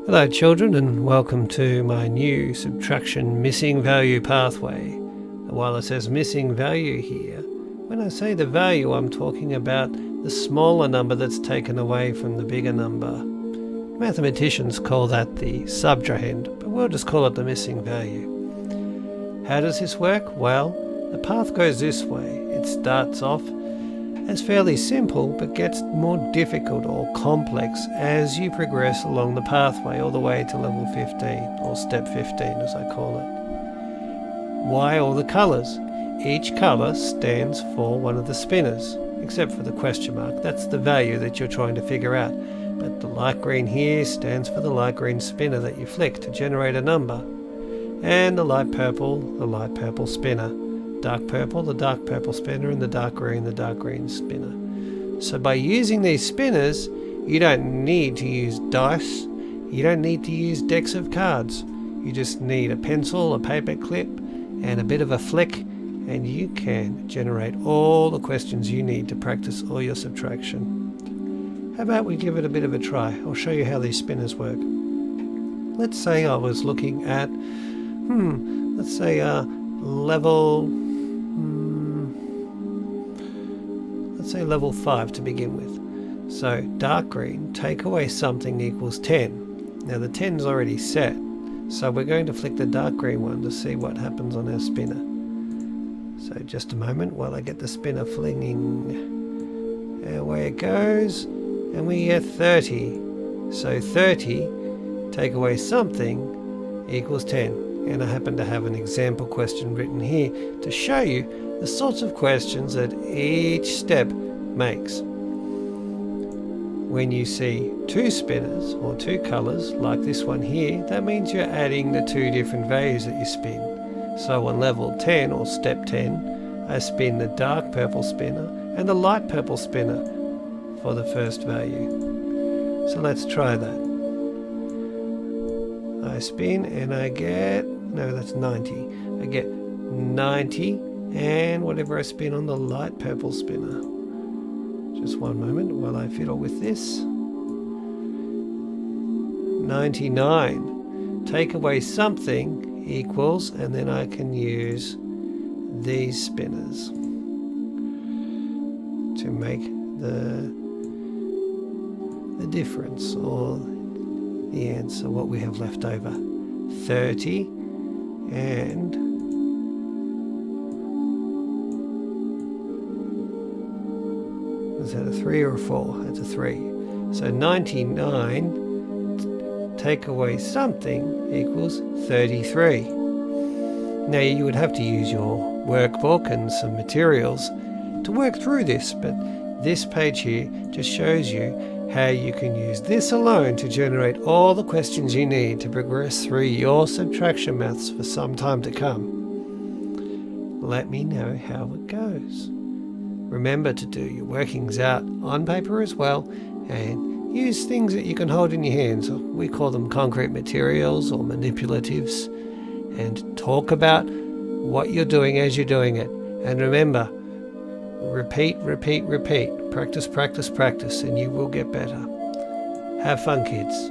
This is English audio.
Hello children, and welcome to my new subtraction missing value pathway. While it says missing value here, when I say the value I'm talking about the smaller number that's taken away from the bigger number. Mathematicians call that the subtrahend, but we'll just call it the missing value. How does this work? Well, the path goes this way. It starts off as fairly simple but gets more difficult or complex as you progress along the pathway all the way to level 15, or step 15 as I call it. Why all the colours? Each colour stands for one of the spinners, except for the question mark. That's the value that you're trying to figure out. But the light green here stands for the light green spinner that you flick to generate a number. And the light purple spinner. Dark purple, the dark purple spinner, and the dark green spinner. So by using these spinners, you don't need to use dice, you don't need to use decks of cards. You just need a pencil, a paper clip, and a bit of a flick, and you can generate all the questions you need to practice all your subtraction. How about we give it a bit of a try? I'll show you how these spinners work. Let's say I was looking at, level 5 to begin with. So dark green, take away something equals 10. Now the 10 is already set, so we're going to flick the dark green one to see what happens on our spinner. So just a moment while I get the spinner flinging. Away it goes, and we get 30. So 30, take away something, equals 10. And I happen to have an example question written here to show you the sorts of questions that each step makes. When you see two spinners or two colours like this one here, that means you're adding the two different values that you spin. So on level 10 or step 10, I spin the dark purple spinner and the light purple spinner for the first value. So let's try that. I spin and I get, that's 90. I get 90 and whatever I spin on the light purple spinner. Just one moment while I fiddle with this. 99. Take away something equals, and then I can use these spinners to make the difference, or the answer, what we have left over. 30 and is that a 3 or a 4? That's a 3. So 99 take away something equals 33. Now you would have to use your workbook and some materials to work through this, but this page here just shows you how you can use this alone to generate all the questions you need to progress through your subtraction maths for some time to come. Let me know how it goes. Remember to do your workings out on paper as well, and use things that you can hold in your hands. We call them concrete materials or manipulatives, and talk about what you're doing as you're doing it. And remember, repeat, repeat, repeat. Practice, practice, practice, and you will get better. Have fun, kids.